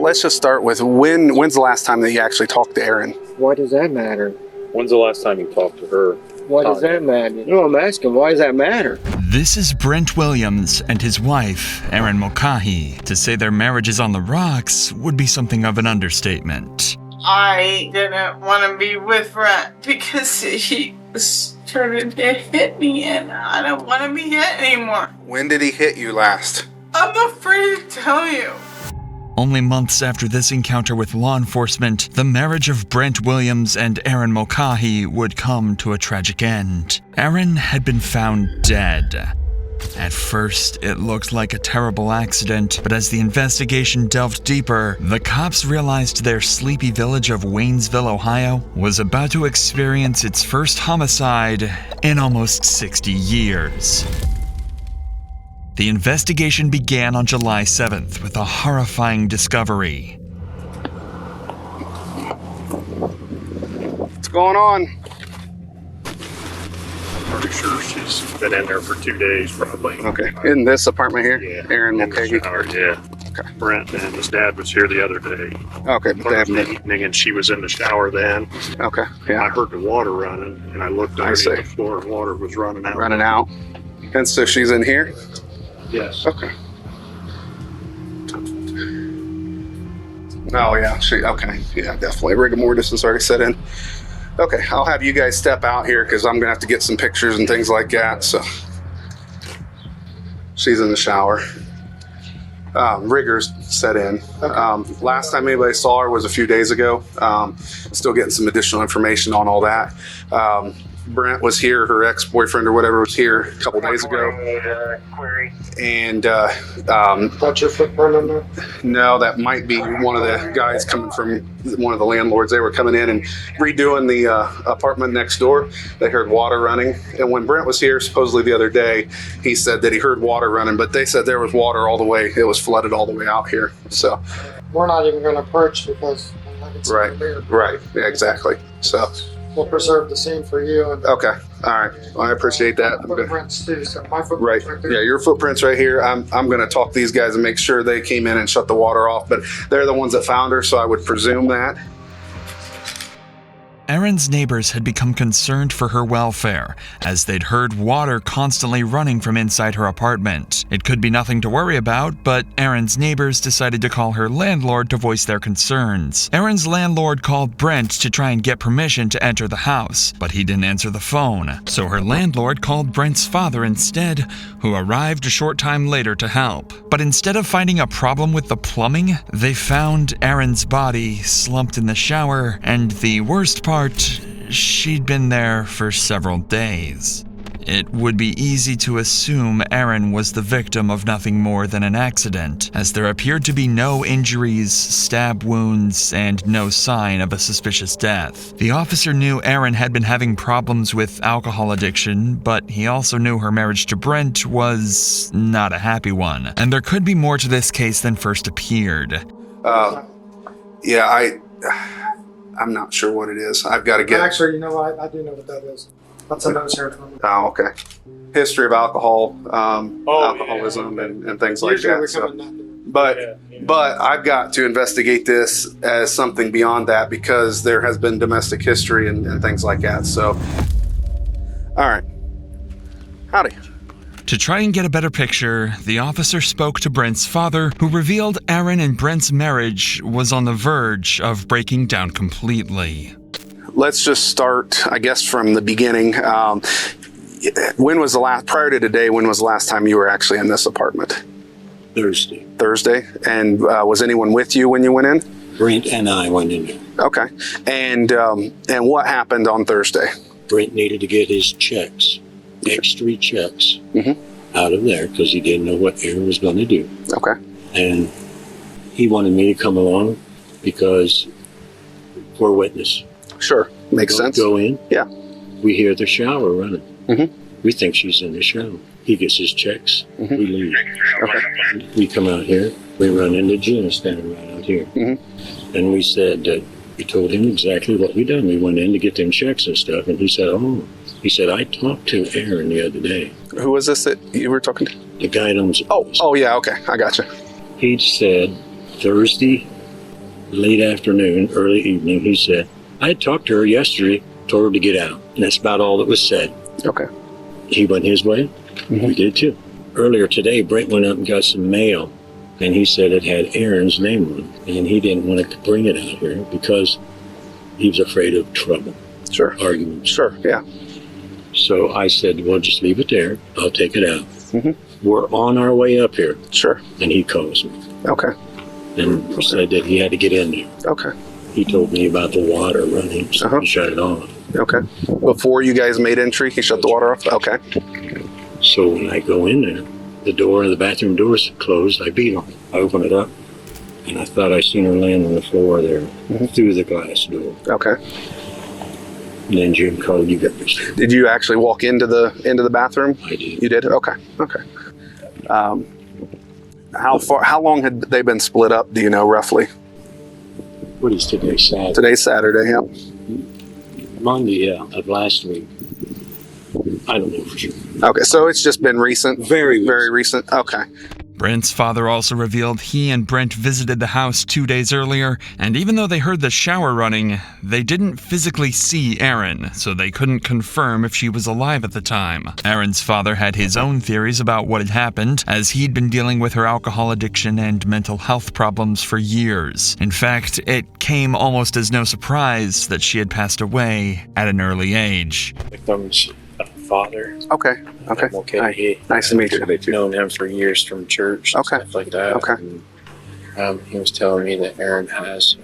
let's just start with when's the last time that you actually talked to Erin? Why does that matter? When's the last time you talked to her? Why does that matter? No, I'm asking, why does that matter? This is Brent Williams and his wife, Erin Mulcahy. To say their marriage is on the rocks would be something of an understatement. I didn't want to be with Brent because he started to hit me and I don't want to be hit anymore. When did he hit you last? I'm afraid to tell you. Only months after this encounter with law enforcement, the marriage of Brent Williams and Erin Mulcahy would come to a tragic end. Erin had been found dead. At first, it looked like a terrible accident, but as the investigation delved deeper, the cops realized their sleepy village of Waynesfield, Ohio, was about to experience its first homicide in almost 60 years. The investigation began on July 7th with a horrifying discovery. What's going on? I'm pretty sure she's been in there for 2 days, probably. Okay. In this apartment here? Yeah. Erin In the Mulcahy? shower, yeah. Okay. Brent and his dad was here the other day. Okay, but they In the haven't. evening, and she was in the shower then. Okay, I yeah. heard the water running, and I looked I under see. the floor, and water was running out. Running out. And so she's in here? Yes. Okay. Oh, yeah. Okay. Yeah, definitely. Rigor mortis has already set in. Okay, I'll have you guys step out here because I'm going to have to get some pictures and things like that. So she's in the shower. Rigor's set in. Last time anybody saw her was a few days ago. Still getting some additional information on all that. Brent was here, her ex-boyfriend or whatever was here a couple days ago. And What's your footprint on there? no, that might be one of the guys coming from one of the landlords. They were coming in and redoing the apartment next door. They heard water running. And when Brent was here, supposedly the other day, he said that he heard water running, but they said there was water all the way. It was flooded all the way out here. So, We're not even going to approach because it's right, right. Yeah, exactly. So, we'll preserve the scene for you. And okay. All right. Well, I appreciate that. footprints too, so my Right. footprints right there. Yeah, your footprints right here. I'm going to talk to these guys and make sure they came in and shut the water off, but they're the ones that found her, so I would presume that. Erin's neighbors had become concerned for her welfare, as they'd heard water constantly running from inside her apartment. It could be nothing to worry about, but Erin's neighbors decided to call her landlord to voice their concerns. Erin's landlord called Brent to try and get permission to enter the house, but he didn't answer the phone. So her landlord called Brent's father instead, who arrived a short time later to help. But instead of finding a problem with the plumbing, they found Erin's body slumped in the shower, and the worst part, she'd been there for several days. It would be easy to assume Erin was the victim of nothing more than an accident, as there appeared to be no injuries, stab wounds, and no sign of a suspicious death. The officer knew Erin had been having problems with alcohol addiction, but he also knew her marriage to Brent was not a happy one, and there could be more to this case than first appeared. Yeah, I'm not sure what it is. I've got to get... Actually, you know what? I do know what that is. That's a nose hair from. Oh, okay. History of alcohol, alcoholism, and things like that. So, but I've got to investigate this as something beyond that because there has been domestic history and things like that. So, all right. Howdy. To try and get a better picture, the officer spoke to Brent's father, who revealed Erin and Brent's marriage was on the verge of breaking down completely. Let's just start, I guess, from the beginning. When was the last, prior to today, when was the last time you were actually in this apartment? Thursday. Thursday? And was anyone with you when you went in? Brent and I went in there. Okay. And what happened on Thursday? Brent needed to get his checks, X3 checks, out of there because he didn't know what Erin was going to do. Okay. And he wanted me to come along because we're witness. Sure. Makes sense. Go in. Yeah. We hear the shower running. We think she's in the shower. He gets his checks. We leave. Okay. We come out here. We run into Gina standing right out here. And we said that we told him exactly what we done. We went in to get them checks and stuff. And he said, I talked to Erin the other day. Who was this that you were talking to? The guy that owns the place. Oh, yeah. Okay. I gotcha. He said Thursday late afternoon, early evening, he said, I had talked to her yesterday, told her to get out. And that's about all that was said. Okay. He went his way. We did too. Earlier today, Brent went up and got some mail, and he said it had Erin's name on it. And he didn't want to bring it out here because he was afraid of trouble. Sure. Arguments. Sure, yeah. So I said, well, just leave it there. I'll take it out. Mm-hmm. We're on our way up here. Sure. And he calls me Okay. and said that he had to get in there. Okay. He told me about the water running, so he shut it off. Okay. Before you guys made entry, he shut the water off? Okay. So when I go in there, the door, the bathroom door's closed. I beat on it. I open it up, and I thought I seen her laying on the floor there through the glass door. Okay. And then Jim called, you got this. Did you actually walk into the bathroom? I did. You did? Okay. Okay. How long had they been split up, do you know, roughly? What is today, Saturday? Today's Saturday, yeah. Monday, yeah, of last week. I don't know for sure. Okay, so it's just been recent? Very recent? Okay. Brent's father also revealed he and Brent visited the house 2 days earlier, and even though they heard the shower running, they didn't physically see Erin, so they couldn't confirm if she was alive at the time. Erin's father had his own theories about what had happened, as he'd been dealing with her alcohol addiction and mental health problems for years. In fact, it came almost as no surprise that she had passed away at an early age. Victim's father. Okay. Okay. Okay. Nice to meet you. I've known him for years from church and stuff like that. Okay. And, he was telling me that Erin has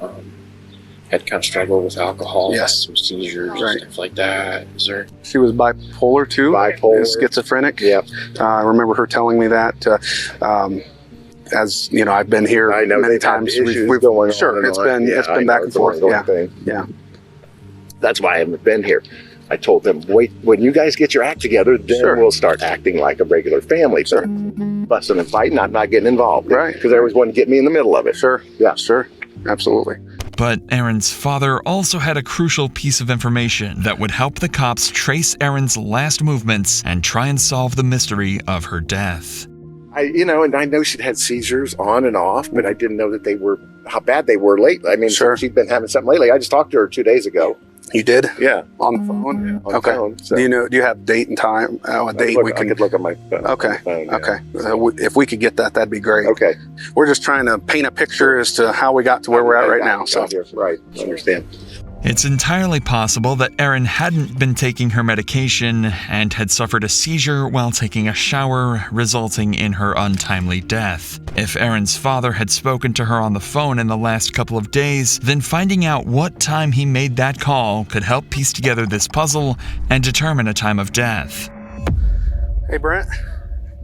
had kind of struggled with alcohol, Yes. some seizures, Right. stuff like that. Is there? She was bipolar too? Bipolar. Schizophrenic? Yep. I remember her telling me that. As you know, I've been here I know many they've had times. issues going sure, on and it's on. been Yeah, it's I been know, back and it's an forth. ongoing Yeah. thing. Yeah. That's why I haven't been here. I told them, wait, when you guys get your act together, then Sure. we'll start acting like a regular family. Sure. Busting and fighting, I'm not getting involved. Right. Because there was one to get me in the middle of it. Sure. Yeah. Sure. Absolutely. But Erin's father also had a crucial piece of information that would help the cops trace Erin's last movements and try and solve the mystery of her death. And I know she'd had seizures on and off, but I didn't know that they were, how bad they were lately. I mean, Sure. she'd been having something lately. I just talked to her 2 days ago. You did? Yeah. On the phone? On the Okay. phone, so. Do you have date and time? A date we I can. could look on my phone. Okay. Phone, yeah. Okay. If we could get that, that'd be great. Okay. We're just trying to paint a picture as to how we got to where we're at right now. So. Right. I understand. It's entirely possible that Erin hadn't been taking her medication and had suffered a seizure while taking a shower, resulting in her untimely death. If Erin's father had spoken to her on the phone in the last couple of days, then finding out what time he made that call could help piece together this puzzle and determine a time of death. Hey, Brent.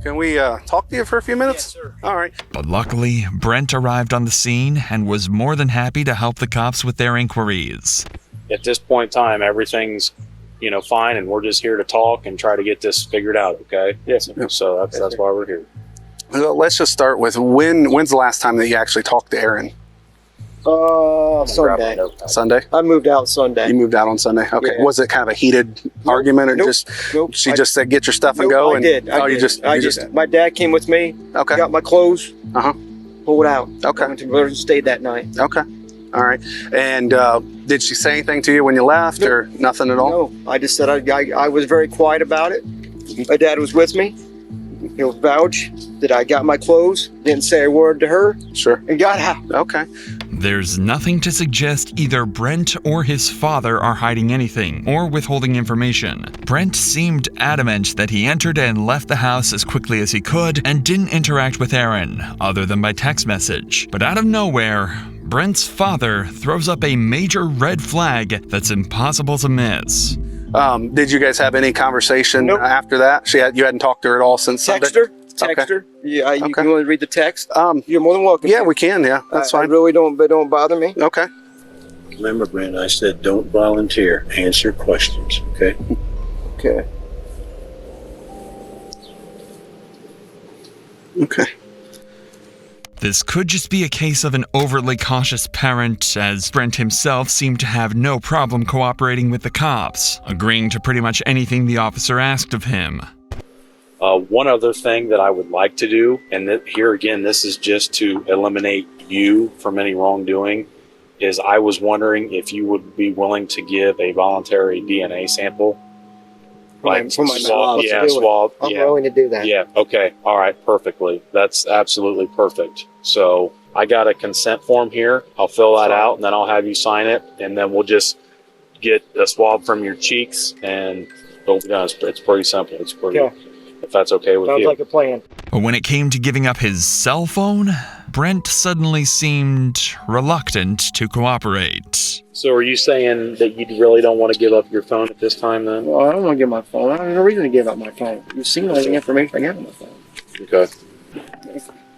Can we talk to you for a few minutes? Yes, sir. All right. But luckily, Brent arrived on the scene and was more than happy to help the cops with their inquiries. At this point in time, everything's, fine, and we're just here to talk and try to get this figured out, okay? Yes. So that's why we're here. Let's just start with when's the last time that you actually talked to Erin? Sunday. Sunday? I moved out Sunday. You moved out on Sunday? Okay. Yeah. Was it kind of a heated argument or Nope. just Nope. she just said get your stuff and Nope, go? I And, did. Oh, you just My dad came with me. okay. Got my clothes. Uh-huh. Pulled out. Okay. Went to River State that night. Okay. All right. And did she say anything to you when you left or nothing at all? No, I just said I was very quiet about it. My dad was with me. He'll vouch that I got my clothes, didn't say a word to her, Sure. and got out. Okay. There's nothing to suggest either Brent or his father are hiding anything or withholding information. Brent seemed adamant that he entered and left the house as quickly as he could and didn't interact with Erin, other than by text message. But out of nowhere, Brent's father throws up a major red flag that's impossible to miss. Did you guys have any conversation Nope. after that? You hadn't talked to her at all since Text Sunday? her. Text her. Yeah, you Okay. can only read the text. Um, You're more than welcome. yeah, we can. Yeah, that's I fine. really don't bother me. Okay. Remember, Brent, I said don't volunteer. Answer questions, okay? Okay. Okay. This could just be a case of an overly cautious parent, as Brent himself seemed to have no problem cooperating with the cops, agreeing to pretty much anything the officer asked of him. One other thing that I would like to do, and here again, this is just to eliminate you from any wrongdoing. is I was wondering if you would be willing to give a voluntary DNA sample. Like For my swab, mouth. yeah, swab. I'm Yeah. willing to do that. Yeah. Okay. All right. Perfectly. That's absolutely perfect. So I got a consent form here. I'll fill that out and then I'll have you sign it, and then we'll just get a swab from your cheeks and it'll be done. It's pretty simple. It's pretty. Okay. If that's okay with Sounds you. like a plan. But when it came to giving up his cell phone, Brent suddenly seemed reluctant to cooperate. So are you saying that you really don't want to give up your phone at this time then? Well, I don't want to give my phone. I have no reason to give up my phone. You've seen all the information I got on my phone. Okay.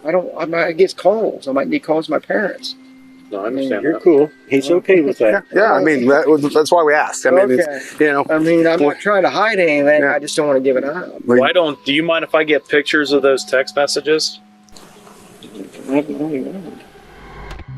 I get calls. I might need calls from my parents. No, I understand You're that. cool. He's okay with that. Yeah, I mean, that's why we asked. I mean, it's, you know. I mean, I'm not trying to hide anything. I just don't want to give it up. Do you mind if I get pictures of those text messages?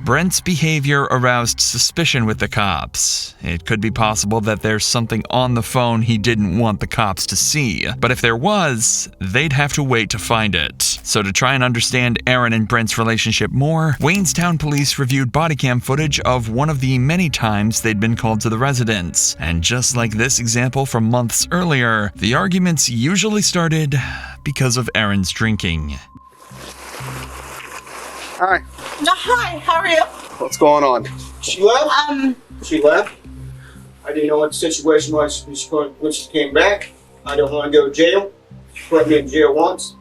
Brent's behavior aroused suspicion with the cops. It could be possible that there's something on the phone he didn't want the cops to see, but if there was, they'd have to wait to find it. So to try and understand Erin and Brent's relationship more, Waynestown police reviewed bodycam footage of one of the many times they'd been called to the residence. And just like this example from months earlier, the arguments usually started because of Erin's drinking. Hi, No, hi, how are you? what's going on? She left? She left? I didn't know what the situation was when she came back. I don't want to go to jail. She put me in jail once.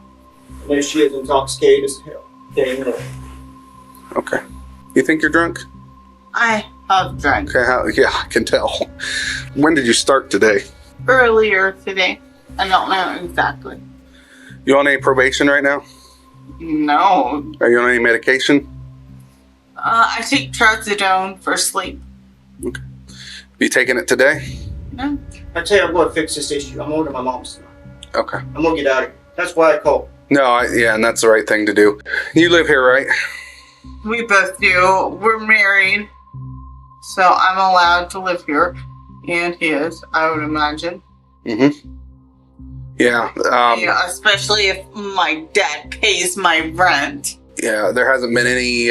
And there she is, intoxicated as hell. Okay. You think you're drunk? I have drank Okay, yeah, I can tell. When did you start today? earlier today. I don't know exactly. You on any probation right now? No. Are you on any medication? I take trazodone for sleep. Okay. You taking it today? No. I tell you, I'm going to fix this issue. I'm going to my mom's now. Okay. I'm going to get out of here. That's why I called. No, yeah, and that's the right thing to do. You live here, right? We both do. We're married. So I'm allowed to live here. And he is, I would imagine. Mm-hmm. Yeah. Yeah, especially if my dad pays my rent. Yeah, there hasn't been any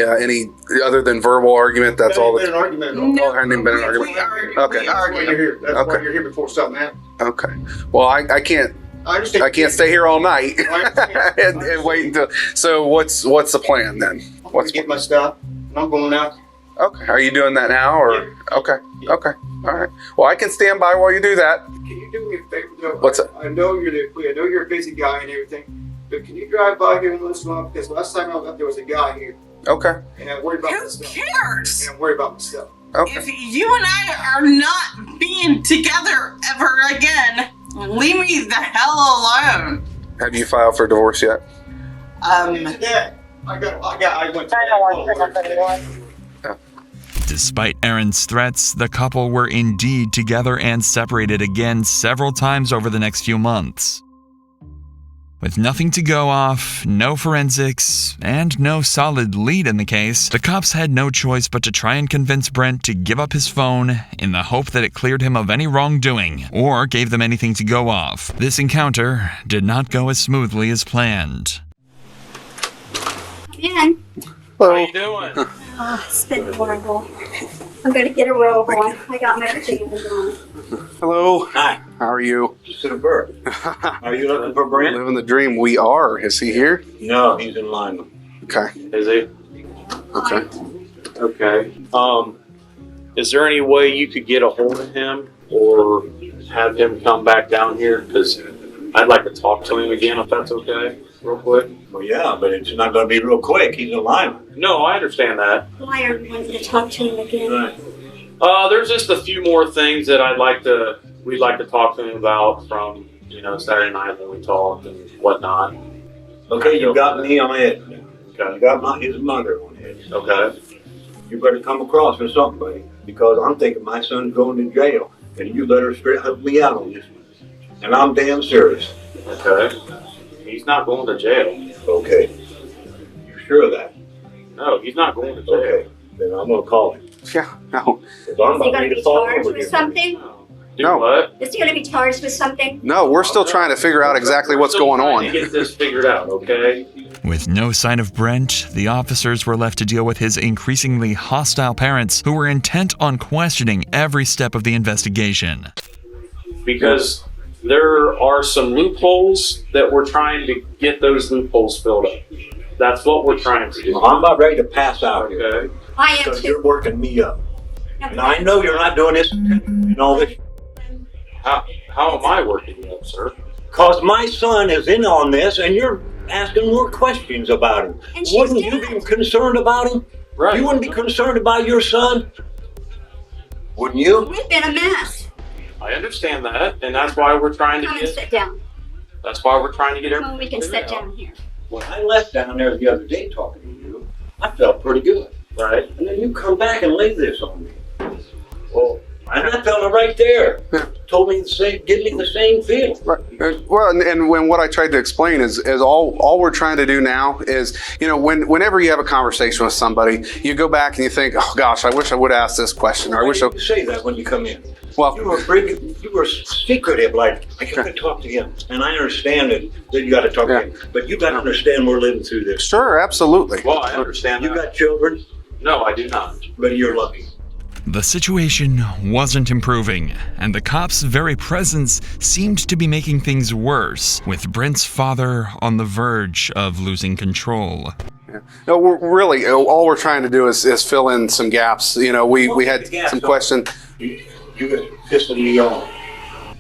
other than verbal argument. That's all. Been an argument. No, there hasn't been an argument. Okay. We That's why argue. you're here. That's why Okay. you're here before something happens. Okay. Well, I can't. I understand. I can't stay here all night I understand. and wait until. So what's the plan then? I'm going to get my stuff. And I'm going out. Okay. Are you doing that now or? Yeah. Okay. Okay. All right. Well, I can stand by while you do that. Can you do me a favor though? What's that? I know you're a busy guy and everything, but can you drive by here and listen up? Because last time I was up, there was a guy here, Okay. and I'm worried about my Who stuff. cares? And I'm worried about my stuff. Okay. If you and I are not being together ever again, leave me the hell alone. Have you filed for divorce yet? Today, I went to Despite Erin's threats, the couple were indeed together and separated again several times over the next few months. With nothing to go off, no forensics, and no solid lead in the case, the cops had no choice but to try and convince Brent to give up his phone in the hope that it cleared him of any wrongdoing, or gave them anything to go off. This encounter did not go as smoothly as planned. Man, How you doing? oh, it's been horrible. I'm gonna get a robe on. I got my pajamas on. Hello. Hi. How are you? Super. Are you looking for Brent? Living the dream. We are. Is he here? No, he's in line. Okay. Is he? Okay. Okay. Is there any way you could get a hold of him or have him come back down here? Because I'd like to talk to him again, if that's okay, real quick. Well, yeah, but it's not going to be real quick. He's in line. No, I understand that. Why are you wanting to talk to him again? Right. There's just a few more things that we'd like to talk to him about from, Saturday night when we talked and whatnot. Okay, you got me on it. Okay. You got his mother on it. Okay. You better come across with something, buddy, because I'm thinking my son's going to jail, and you better straight help me out on this one. And I'm damn serious. Okay. He's not going to jail. Okay. You sure of that? No, he's not going to jail. Okay. Then I'm going to call him. Yeah. No. Because I'm Is he about gonna ready be to fall charged over with here. something? Do No. what? Is he gonna be charged with something? No. We're still trying to figure out exactly what's going We're on. trying to get this figured out, okay? With no sign of Brent, the officers were left to deal with his increasingly hostile parents who were intent on questioning every step of the investigation. Because there are some loopholes that we're trying to get those loopholes filled up. That's what we're trying to do. Well, I'm about ready to pass out here. Okay. I am Because too. you're working me up. And I know you're not doing this and all this. How am I working you up, sir? Because my son is in on this and you're asking more questions about him. And she's Wouldn't you dead. be concerned about him? Right. You wouldn't be concerned about your son? Wouldn't you? We've been a mess. I understand that, and that's why we're trying to Come and get. sit down. That's why we're trying to get Come everything. on, we can sit figured out. down here. When I left down there the other day talking to you, I felt pretty good. Right. And then you come back and lay this on me. Well, And that fella right there told me the same, give me the same feel. Right. Well, and when what I tried to explain is all we're trying to do now is, whenever you have a conversation with somebody, you go back and you think, oh gosh, I wish I would ask this question, or I wish I. You say that when you come in. Well, You were secretive, like I gotta talk to him, and I understand that you got to talk to him, but you got to understand we're living through this. Sure, absolutely. well, I understand You that. got children, No, I do not. but you're lucky. The situation wasn't improving, and the cops' very presence seemed to be making things worse, with Brent's father on the verge of losing control. No, we're really all we're trying to do is fill in some gaps. We had some questions. You got pissing me off.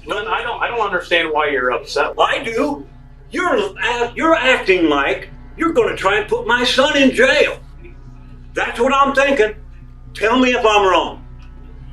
Glenn, I don't understand why you're upset. I do. You're acting like you're going to try and put my son in jail. That's what I'm thinking. Tell me if I'm wrong.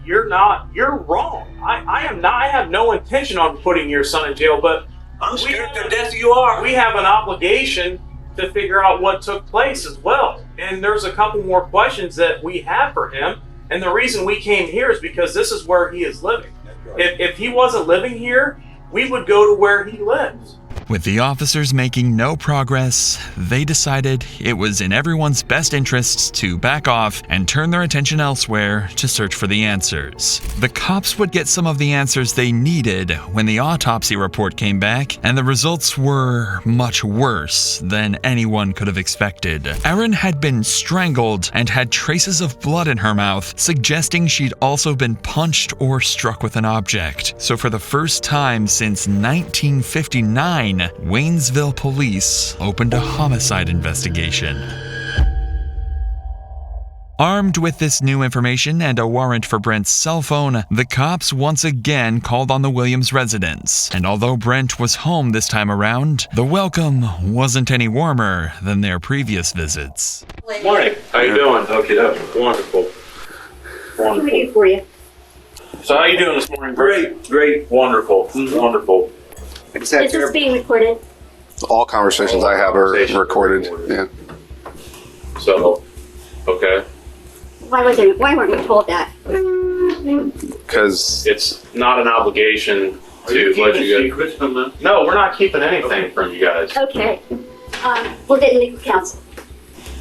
You're not. You're wrong. I am not. I have no intention on putting your son in jail, but I'm scared to death you are. we have an obligation to figure out what took place as well. And there's a couple more questions that we have for him. And the reason we came here is because this is where he is living. If he wasn't living here, we would go to where he lives. With the officers making no progress, they decided it was in everyone's best interests to back off and turn their attention elsewhere to search for the answers. The cops would get some of the answers they needed when the autopsy report came back, and the results were much worse than anyone could have expected. Erin had been strangled and had traces of blood in her mouth, suggesting she'd also been punched or struck with an object. So for the first time since 1959, Waynesville police opened a homicide investigation. Armed with this new information and a warrant for Brent's cell phone, the cops once again called on the Williams residence. And although Brent was home this time around, the welcome wasn't any warmer than their previous visits. Morning. How you doing? Okay, Wonderful. What can we do for you? So how you doing this morning? Great. Wonderful. Wonderful. Is this being recorded? All conversations I have are recorded. Yeah. So, okay. Why weren't we told that? Because It's not an obligation to let you guys. No, we're not keeping anything from you guys. Okay. We're getting legal counsel.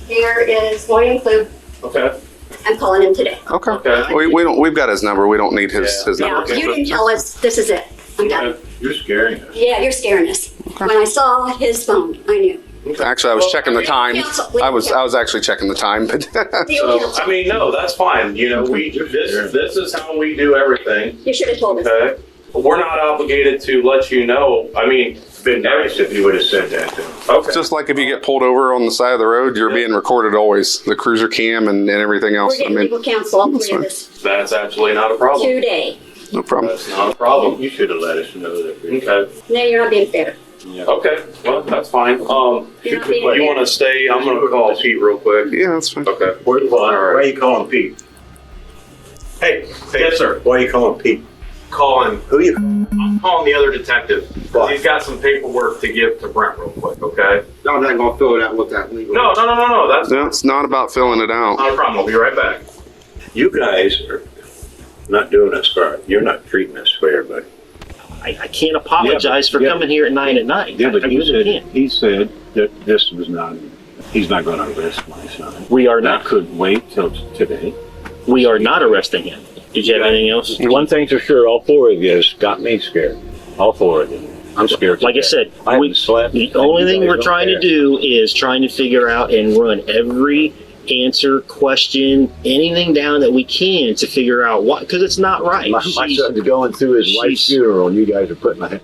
Here is William Clue. Okay. I'm calling him today. okay, we don't. We've got his number. We don't need his Yeah, number. you didn't tell us. This is it. I'm done. You're scaring us. Yeah, you're scaring us. When I saw his phone, I knew. Actually, I was checking the time. Counsel, I was actually checking the time, but Legal So, counsel. I mean, no, that's fine. This is how we do everything. You should have told us. Okay. We're not obligated to let you know. I mean, It's been nice if you would have said that to him. okay. just like if you get pulled over on the side of the road, you're being recorded always. The cruiser cam and everything else. We're getting legal counsel, all three of us, That's absolutely not a problem. today. No problem. That's not a problem. You should have let us know that. Okay. No, you're not being fair. Okay. Well, that's fine. You're not being You fair. want to stay? I'm going to call Pete real quick. Yeah, that's fine. Okay. Why are you calling Pete? Hey, Yes, sir. Why are you calling Pete? Calling. Who you? I'm calling the other detective. He's got some paperwork to give to Brent real quick. Okay. No, I'm not gonna fill it out with that legal. No. That's No, it's not about filling it out. not a problem. I'll be right back. You guys are not doing us fair. You're not treating us fair, buddy. I can't apologize for coming here at 9 at night. Yeah, but I really can't. he said that this was not, he's not going to arrest my son. We are That not. could wait till today. We are not arresting him. Did you have anything else? One thing's for sure, all four of you has got me scared. All four of you. I'm scared. Like I said, I haven't slept. the only thing we're trying to do is trying to figure out and run every answer, question, anything down that we can to figure out what, because it's not right. My son's going through his wife's funeral, and you guys are putting a,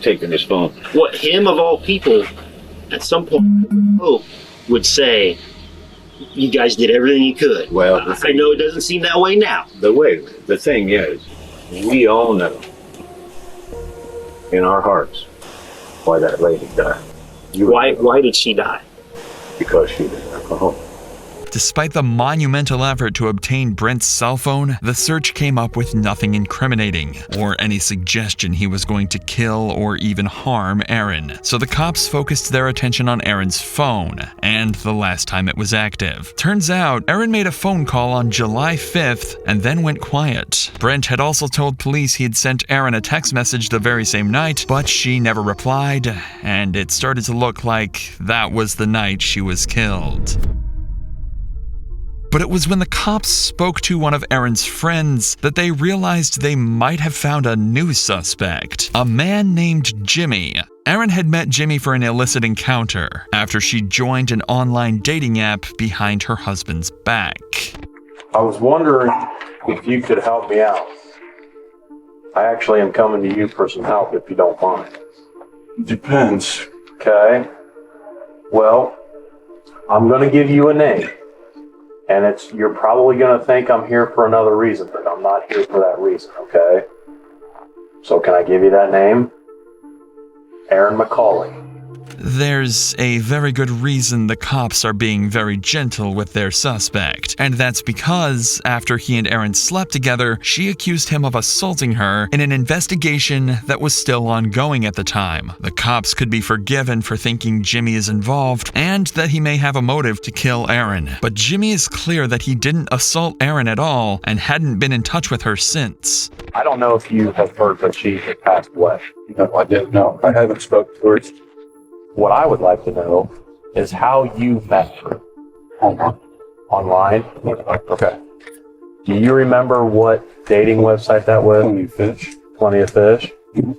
taking his phone. What him of all people, at some point, I would hope, would say, you guys did everything you could. Well, I know it doesn't seem that way now. The thing is, we all know in our hearts why that lady died. Why did she die? Because she did alcohol. Despite the monumental effort to obtain Brent's cell phone, the search came up with nothing incriminating, or any suggestion he was going to kill or even harm Erin. So the cops focused their attention on Erin's phone, and the last time it was active. Turns out, Erin made a phone call on July 5th and then went quiet. Brent had also told police he had sent Erin a text message the very same night, but she never replied, and it started to look like that was the night she was killed. But it was when the cops spoke to one of Erin's friends that they realized they might have found a new suspect, a man named Jimmy. Erin had met Jimmy for an illicit encounter after she joined an online dating app behind her husband's back. I was wondering if you could help me out. I actually am coming to you for some help if you don't mind. Depends. Okay. Well, I'm going to give you a name. And you're probably going to think I'm here for another reason, but I'm not here for that reason, okay? So can I give you that name? Erin Mulcahy. There's a very good reason the cops are being very gentle with their suspect, and that's because after he and Erin slept together, she accused him of assaulting her in an investigation that was still ongoing at the time. The cops could be forgiven for thinking Jimmy is involved and that he may have a motive to kill Erin, but Jimmy is clear that he didn't assault Erin at all and hadn't been in touch with her since. I don't know if you have heard that she had passed away. No, I didn't know. I haven't spoken to her. What I would like to know is how you met her. Online? Okay. Do you remember what dating website that was? Plenty of Fish. Plenty of Fish?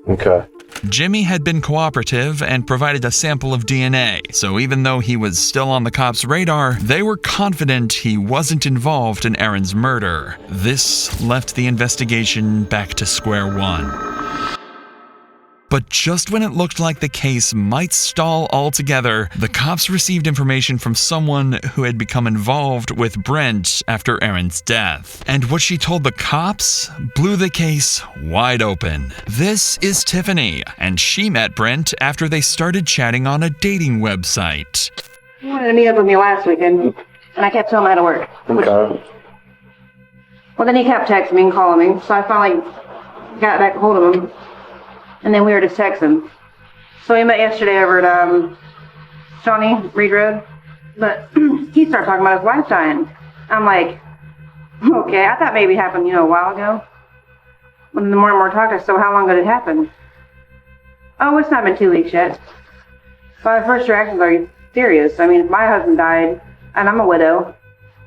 Okay. Jimmy had been cooperative and provided a sample of DNA, so even though he was still on the cops' radar, they were confident he wasn't involved in Erin's murder. This left the investigation back to square one. But just when it looked like the case might stall altogether, the cops received information from someone who had become involved with Brent after Erin's death. And what she told the cops blew the case wide open. This is Tiffany, and she met Brent after they started chatting on a dating website. He wanted to meet up with me last weekend, and I kept telling him I had to work. Okay. Well, then he kept texting me and calling me, so I finally got back a hold of him. And then we were just texting. So we met yesterday over at Shawnee Reed Road. But he started talking about his wife dying. I'm like, okay, I thought maybe it happened, a while ago. When the more and more talked, I said, so how long did it happen? Oh, it's not been 2 weeks yet. So my first reaction was, are you serious? I mean, if my husband died and I'm a widow,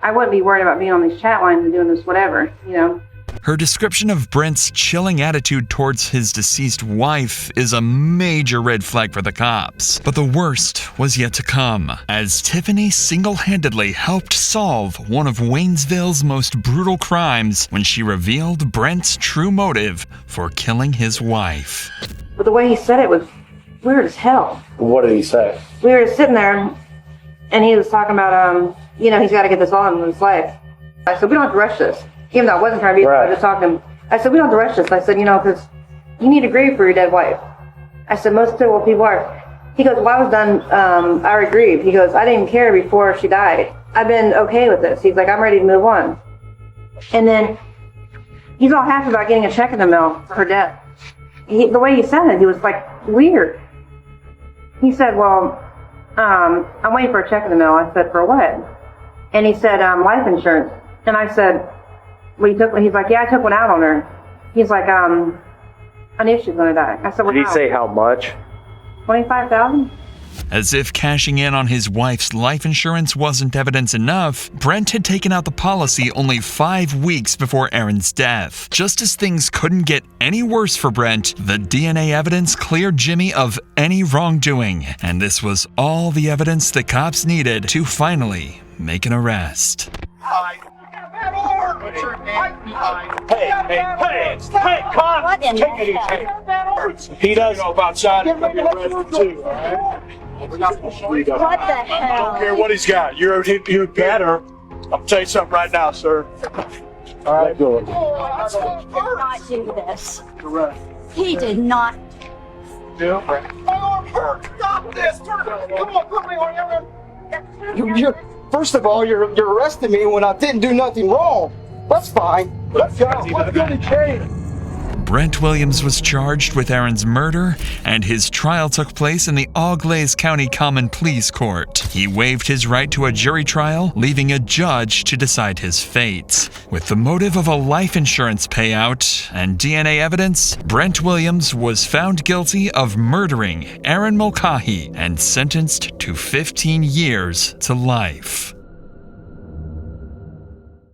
I wouldn't be worried about being on these chat lines and doing this whatever, Her description of Brent's chilling attitude towards his deceased wife is a major red flag for the cops. But the worst was yet to come, as Tiffany single-handedly helped solve one of Waynesville's most brutal crimes when she revealed Brent's true motive for killing his wife. But the way he said it was weird as hell. What did he say? We were just sitting there, and he was talking about, he's got to get this on in his life. I said, we don't have to rush this. Even though I wasn't trying to be, I was just talking to him. I said, we don't have to rush this. I said, because you need to grieve for your dead wife. I said, most people are. He goes, well, I was done, I already grieved. He goes, I didn't even care before she died. I've been okay with this. He's like, I'm ready to move on. And then he's all happy about getting a check in the mail for her death. The way he said it, he was like, weird. He said, well, I'm waiting for a check in the mail. I said, for what? And he said, life insurance. And I said, well, he's like, yeah, I took one out on her. He's like, I knew she was going to die. I said, well, Did he say how much? $25,000? As if cashing in on his wife's life insurance wasn't evidence enough, Brent had taken out the policy only 5 weeks before Erin's death. Just as things couldn't get any worse for Brent, the DNA evidence cleared Jimmy of any wrongdoing, and this was all the evidence the cops needed to finally make an arrest. Hey, cop! Take it easy. He does go outside and get arrested too, all right? What the hell? I don't care what he's got. You're better. I'll tell you something right now, sir. All right, go. He did not do this. Correct. He did not. Yeah. Stop this! Come on, put me on your... First of all, you're arresting me when I didn't do nothing wrong. That's fine. Let's go. Let's go to jail. Brent Williams was charged with Erin's murder, and his trial took place in the Auglaize County Common Pleas Court. He waived his right to a jury trial, leaving a judge to decide his fate. With the motive of a life insurance payout and DNA evidence, Brent Williams was found guilty of murdering Erin Mulcahy and sentenced to 15 years to life.